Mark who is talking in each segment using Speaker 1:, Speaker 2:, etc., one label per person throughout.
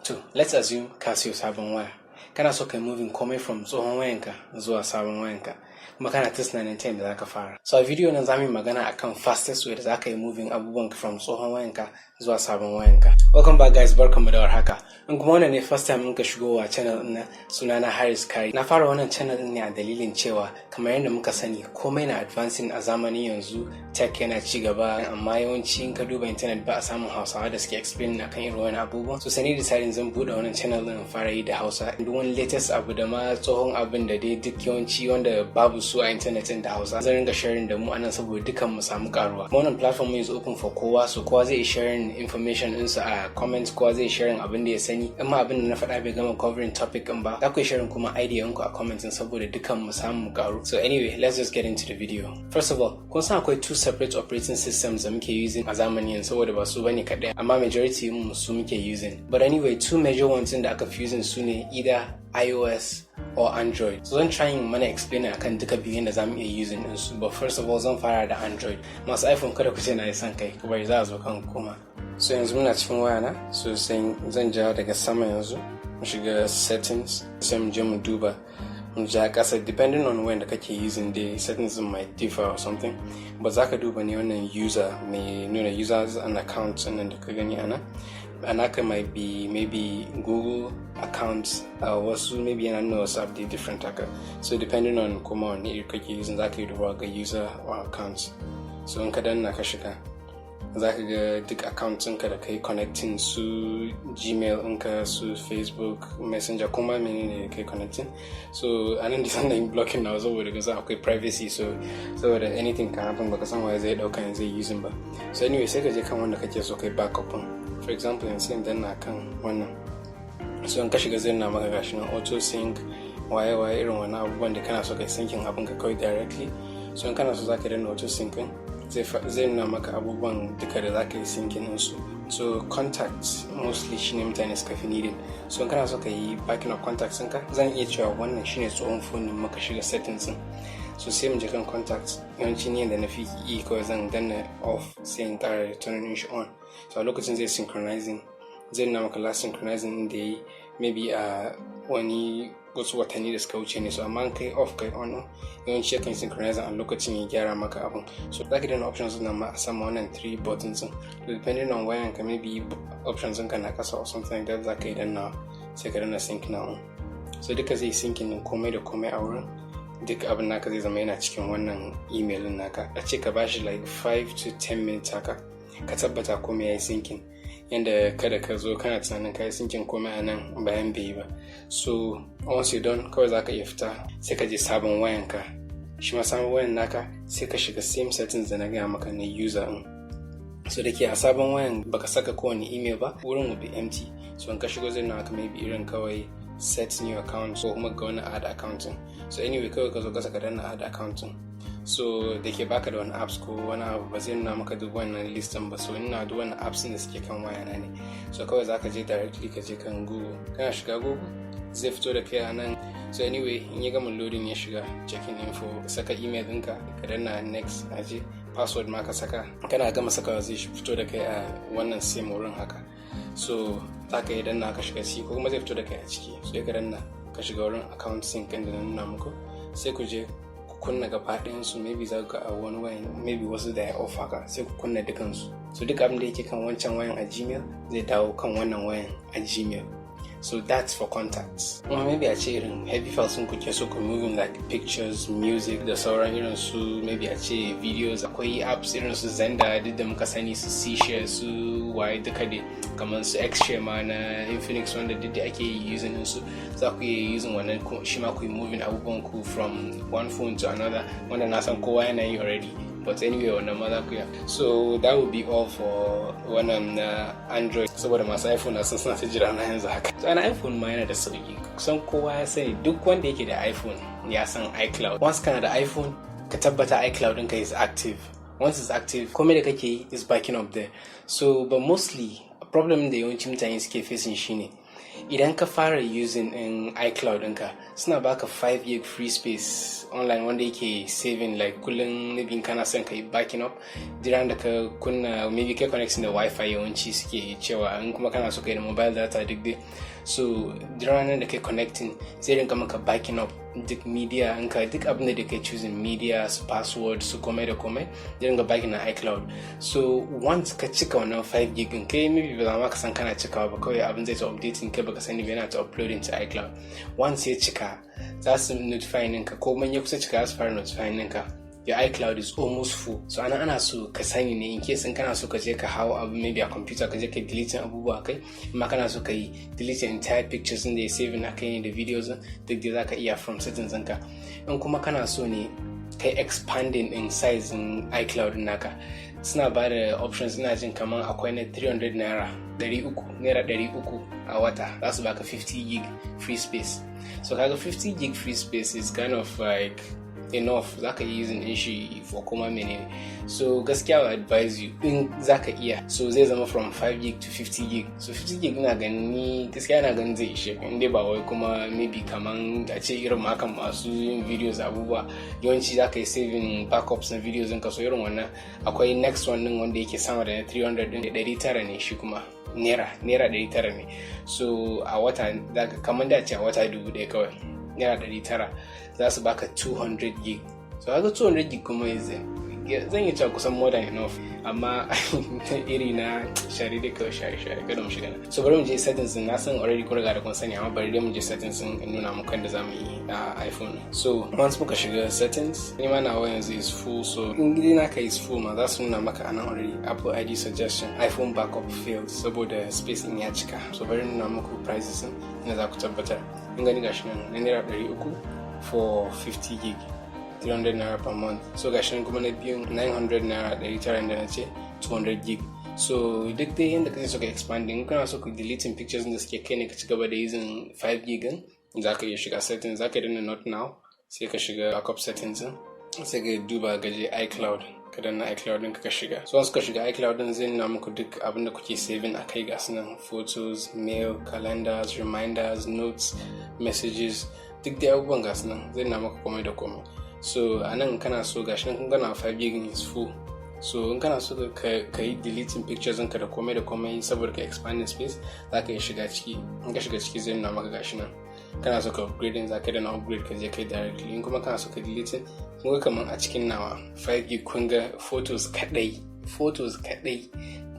Speaker 1: To, let's assume ka siyo sabon waya. Kana so kai moving komai from tsohon wayanka zuwa sabon wayanka. Kuma kana ta tunanin ta yadda zaka fara. So a video nan zamu yi magana akan fastest way da zaka yi moving abubuwan from tsohon wayanka zuwa sabon wayanka. Welcome back guys, barkanmu da warhaka. In kuma wannan ne first time in ka shigo wa channel din nan, sunana Haris Kari. Na fara wannan channel din ne a dalilin cewa kamar yadda muka sani komai na advancing a zamanin yanzu, tech yana ci gaba, amma yawanci in ka duba internet ba a samun Hausawa da suke explain akan irin wannan abubuwan. So sai ni deciding zan bude wannan channel din fara yi da Hausa. Duk wani latest abu da ma tsohon abin da dai duk yawanci wanda babu su a internet din da Hausa zan ringa sharing da mu anan saboda dukan mu samu karuwa. Wannan platform is open for kowa, so kowa zai sharing information ɗinsa a comments, kowa zai sharing abin da ya sani. Amma abin da na faɗa bai gama covering topic ɗin ba, za ku sharing kuma idea ɗinku a comments saboda dukan mu samu karu. So anyway, let's just get into the video. First of all, kun san akwai two separate operating systems da muke using a zamanin yanzu saboda ba su bane kaɗai, amma majority mu su muke using. But anyway, two major ones da aka fi using su ne either iOS or Android. So zan try yin mana explain akan duka biyun da zamu iya using din su. But first of all, zan fara da Android. Masu iPhone kada ku ce na yi son kai, ku bari za a zo kan kuma. So yanzu muna cikin waya na, so sai zan jawo daga sama yanzu, mu shiga settings, sai mu je mu duba. Mu ja kasa depending on when da kake using the settings might differ or something. But zaka duba ne wannan user mai nuna users and accounts nan da ka gani ana. Anaka might be maybe Google accounts, wasu maybe yana nuna wasu update different haka. So depending on kuma wani iri kake using zaka yi duba ga user or accounts. So in ka danna ka shiga, zaka ga duk accounts ɗinka da kai connecting su Gmail ɗinka, su Facebook, Messenger, kuma menene kai connecting. So anan da sannan blocking na saboda ga za akwai privacy, so saboda anything can happen baka san waye zai dauka yanzu zai using ba. So anyway, sai ka je kan wanda kake so kai backup ɗin. For example, yanzu sai danna kan wannan. So in ka shiga zai nuna maka gashi nan auto sync, waye irin wannan abubuwan da kana so kai syncing abin ka kawai directly. So in kana so zaka danna auto sync zai nuna maka abubuwan duka da zaka yi syncing din su. So contacts mostly shine mutane suka fi needing. So in kana so ka yi backing of contacts ɗinka, zan iya cewa wannan shine tsohon phone din maka shiga settings din. So sai mu je kan contacts, yawanci ne da na fi yi kawai zan danna off sai in ƙara turning shi on. So a lokacin zai synchronizing, zai nuna maka last synchronizing da yi maybe a wani wasu watanni da suka wuce ne. So amma kai off kai on, yawanci yakan synchronizing a lokacin ya gyara maka abin. So zaka danna options din ma a sama wannan three buttons din. Depending on wayan ka maybe options ɗinka na kasa or something like that, zaka yi danna sai ka danna sync na on. So duka zai syncing din komai da komai a wurin. Duk abin naka zai zama yana cikin wannan email din naka. A ce ka bashi like 5 to 10 minutes haka, ka tabbata komai yayi syncing, yanda kada ka zo kana tunanin kai syncing komai a nan bayan bai yi ba. So once you done, kawai zaka iya fita sai ka je sabon wayanka. Shi ma sabon wayan naka sai ka shiga same settings da na gaya maka na user din. So da ke a sabon wayan baka saka kowane email ba, wurin will be empty. So in ka shigo zai nuna maka maybe irin kawai set new account ko kuma ga wani add accounting. So anyway, kawai ka zo ka saka danna add accounting. So da ke baka da wani apps ko wani abu ba zai nuna maka duk wannan listin ba. So ina da wani apps da suke kan wayana ne. So kawai zaka je directly ka je kan Google. Kana shiga Google zai fito da kai a nan. So anyway, in ya gama loading ya shiga checking info, saka email ɗinka, ka danna next, aje password ma ka saka. Kana gama sakawa zai fito da kai a wannan same wurin haka. So zaka yi danna ka shiga ciki ko kuma zai fito da kai a ciki. So ya ka danna ka shiga wurin account sync ɗin da na nuna muku, sai ku je ku kunna gaba ɗayan su. Maybe za ka a wani wayan maybe wasu da ya off haka, sai ku kunna dukansu. So duk abin da yake kan wancan wayan a Gmail zai dawo kan wannan wayan a Gmail. So that's for contacts. Or maybe a ce irin heavy files sun kuke so ku moving like pictures, music da sauran irin su, maybe a ce videos. Akwai apps irin su Xender duk da muka sani, su C-Share, su waye duka dai, kamar su X-Share ma na Infinix wanda duk da ake using su. Za ku iya using wannan shi ma ku yi moving abubuwan ku from one phone to another, wanda na san kowa yana yi already. But anyway, wannan ma za ku yi. So that will be all for wannan Android. Saboda masu iPhone na sun suna ta jira na yanzu haka. So an iPhone ma yana da sauki. Kusan kowa ya sani, duk wanda yake da iPhone ya san iCloud. Once kana da iPhone, ka tabbata iCloud ɗinka is active. Once it's active, komai da kake yi is backing up there. So but mostly problem da yawancin mutane suke facing shine idan ka fara using in iCloud ɗinka suna baka 5 gig free space online wanda yake saving like kullum maybe kana son ka yi backing up jiran da ka kunna maybe kai connecting da wifi yawanci suke cewa in kuma kana so ka yi da mobile data duk dai so jiran da kai connecting sai rinka maka backing up duk media in ka duk abin da kai choosing media su password su komai da komai zai rinka backing na iCloud. So once ka cika wannan 5 gig in kai maybe ba za ma ka san kana cikawa ba kawai abin zai ta updating kai baka sani ba yana ta uploading to iCloud. Once ya cika za su notify ninka ko man ya kusa cika za su fara notify ninka your iCloud is almost full. So ana so ka sani ne in case in kana so ka je ka hawo abu maybe a computer ka je ka delete abubuwa kai amma kana so ka yi delete entire pictures din da ya save na kai ne da videos duk da zaka iya from settings ɗinka. In kuma kana so ne kai expanding in size in iCloud naka suna ba da options ina jin kamar akwai na 300 naira 300 a wata za su baka 50 gig free space. So kaga 50 gig free space is kind of like enough zaka yi using din shi for kuma menene. So gaskiya I advise you in zaka iya so zai zama from 5 gig to 50 gig. So 50 gig ina gani gaskiya ina ganin zai ishe in dai ba wai kuma maybe kaman a ce irin hakan masu yin videos abubuwa yawanci zaka yi saving backups na videos ɗinka so irin wannan akwai next one din wanda yake sama da 300 din 900 ne shi kuma naira 900 ne. So a wata kamar da ce a wata 1000 kawai naira 900 za su baka 200 gig. So haka 200 gig kuma zan yi cewa kusan more than enough amma iri na shari da kawai shari kada mu shiga na. So bari mu je settings na san already kun riga da kun sani amma bari dai mu je settings in nuna muku da zamu yi a iPhone. So once muka shiga settings ni ma nawa yanzu is full so in gidi naka is full ma za su nuna maka anan already Apple ID suggestion iPhone backup failed saboda space in ya cika. So bari nuna muku prices din za ku tabbatar in gani gashi nan na naira 300 for 50 gig 300 naira per month. So gashi nan kuma na biyun 900 naira 900 da na ce 200 gig. So duk dai yanda kake so ka expanding kana so ka deleting pictures da suke kai ne ka ci gaba da using 5 gig din za ka iya shiga settings za ka danna not now sai ka shiga backup settings sai ka duba gaje iCloud ka danna iCloud din ka shiga. So once ka shiga iCloud din zai nuna muku duk abin da kuke saving akai ga sunan photos, mail, calendars, reminders, notes, messages duk da abubuwan ga sunan zai nuna maka komai da komai. So anan kana so gashi nan kun gana 5 gig is full. So in kana so ka yi deleting pictures ɗinka da komai saboda ka expanding space za ka yi shiga ciki in ka shiga ciki zai nuna maka gashi nan kana so ka upgrading za ka da na upgrade ka je kai directly in kuma kana so ka deleting kun ga kaman a cikin nawa 5 gig kun ga photos kadai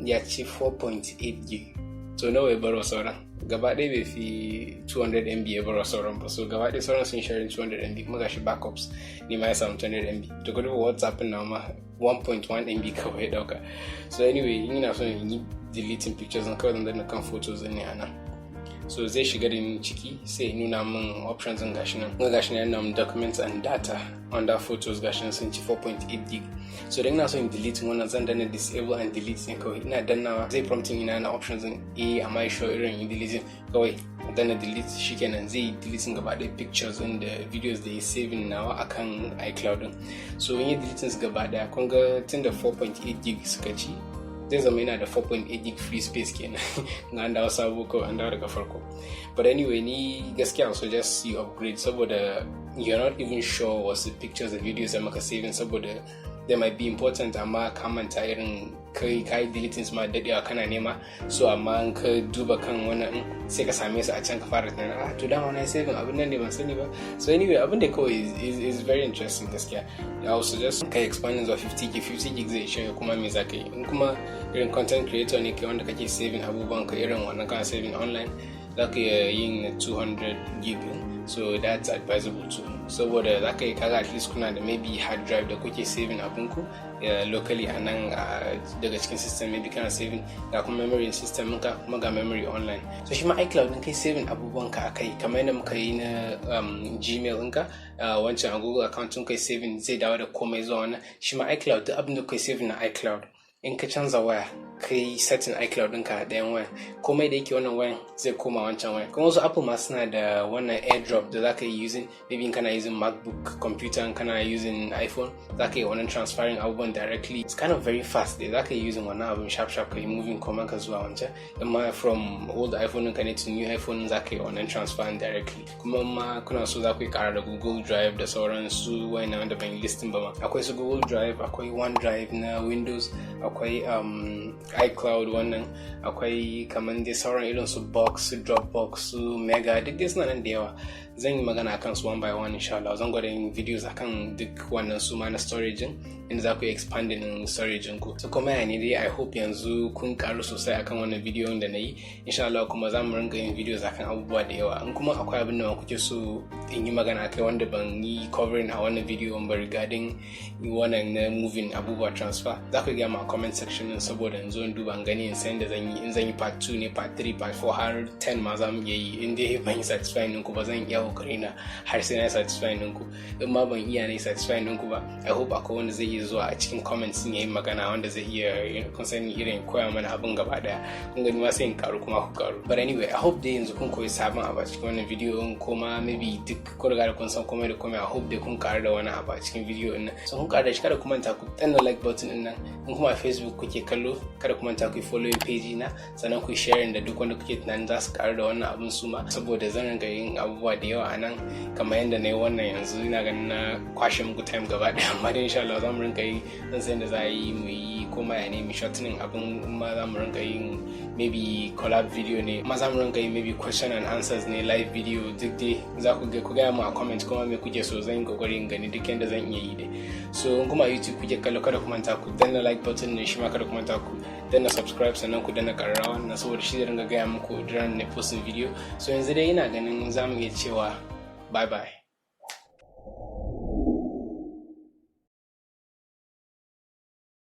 Speaker 1: ya ce 4.8 gig. So nawa ya baro sauran gaba ɗaya bai fi 200 MB ya baro sauran ba. So gaba ɗaya sauran sun sharing 200 MB kuma gashi backups ni ma ya samu 200 MB to gudu WhatsApp na ma 1.1 MB kawai ya dauka. So anyway ina so in yi deleting pictures na kawai dan kan photos ne ana. So zai shiga da ni ciki sai nuna min options din gashi nan. Kuma gashi nan yana documents and data under photos gashi nan sun ci 4.8 gig. So dan ina so in delete wannan zan danna disable and delete ne kawai ina dannawa zai prompting ina na options din am I sure irin in delete kawai danna delete shikenan zai deleting gaba ɗaya pictures and the videos da ya saving nawa akan iCloud din. So in yi deleting su gaba ɗaya kun ga tunda 4.8 gig suka ci zai zama yana da 4.8 gig free space kenan na an dawo sabo kawai an dawo daga farko. But anyway ni gaskiya I'll suggest you upgrade saboda you're not even sure wasu pictures da videos da maka saving saboda they might be important amma ka manta irin kai deleting ma dadewa kana nema so amma in ka duba kan wannan sai ka same su a can ka fara tunanin to dama na saving abin nan ne ban sani ba. So anyway abin da kawai is very interesting gaskiya. I would suggest kai expanding zuwa 50 gig zai ishe kuma me zaka yi in kuma irin content creator ne kai wanda kake saving abubuwan ka irin wannan kana saving online zaka iya yin 200 gig so that's advisable too saboda zaka yi kaga at least kuna da maybe hard drive da kuke saving abinku locally a nan daga cikin system maybe kana saving ga kuma memory system ɗinka kuma ga memory online. So shi ma iCloud ɗin kai saving abubuwan ka akai kamar yadda muka yi na Gmail ɗinka wancan a Google account ɗin kai saving zai dawo da komai zuwa wannan shi ma iCloud duk abin da kai saving na iCloud in ka canza waya kai setting iCloud ɗinka a ɗayan wayan, komai da yake wannan wayan zai koma wancan wayan. Kuma wasu Apple ma suna da wannan airdrop da zaka yi using, maybe kana using MacBook computer, kana using iPhone, zaka yi wannan transferring abubuwan directly. It's kind of very fast dai, zaka yi using wannan abun sharp ka yi moving comment ka zuwa wancan. Amma from old iPhone ɗinka ne to new iPhone zaka yi wannan transferring directly. Kuma ma kuna so za ku yi ƙara da Google Drive da sauran su wayannan wanda ban yi listing ba ma. Akwai su Google Drive, akwai OneDrive na Windows, akwai iCloud wannan, akwai kaman dai sauran irin su Box, su Dropbox, su Mega, duk dai suna nan da yawa. Zan yi magana akan su one by one insha Allah. Zan gwada yin videos akan duk wannan su ma na storage inda za ku yi expanding in storage ku. So kuma yani dai I hope yanzu kun karu sosai akan wannan video da na yi. Insha Allah kuma za mu ringa yin videos akan abubuwa da yawa. In kuma akwai abin da kuke so in yi magana akai wanda ban yi covering a wannan video ba regarding wannan na moving abubuwa transfer, za ku ga ma comment section din saboda yanzu in duba gani in san da zan yi, in zan yi part 2 ne, part 3, part 4 har 10 ma za mu iya yi. In dai ban yi satisfying ɗinku ba zan iya kokari na har sai na satisfying ɗinku. In ma ban iya na satisfying ɗinku ba, I hope akwai wanda zai iya zuwa a cikin comments ya yi magana wanda zai iya kun sani irin koya mana abin gaba daya. Kun gani ma sai in karu kuma ku karu. But anyway, I hope dai yanzu kun koyi sabon abu a cikin wannan video in kuma maybe duk kun riga da kun san komai da komai. I hope dai kun karu da wani abu a cikin video din nan. So kun karu da shi, kada ku manta ku danna like button din nan. In kuma a Facebook kuke kallo, kada ku manta ku follow page na, sannan ku share da duk wanda kuke tunanin za su karu da wannan abun su ma, saboda zan ringa yin abubuwa da yawa a nan kamar yadda na yi wannan yanzu. Ina ganin na kwashe muku time gaba daya, amma dai insha Allah za mu ringa yi, zan san da za a yi mu yi koma ya ne mu shortening abin, ma za mu ringa yin maybe collab video ne, ma za mu ringa yin maybe question and answers ne, live video. Duk dai za ku gaya mu a comment kuma me kuke so, zan yi kokari in gani duk yanda zan iya yi dai. So in kuma YouTube kuke kallo, kada ku manta ku danna like button ne, shi ma kada ku manta ku danna subscribe, sannan ku danna karrawa na, saboda shi zai ringa gaya muku duran ne posting video. So yanzu dai ina ganin za mu iya cewa bye bye.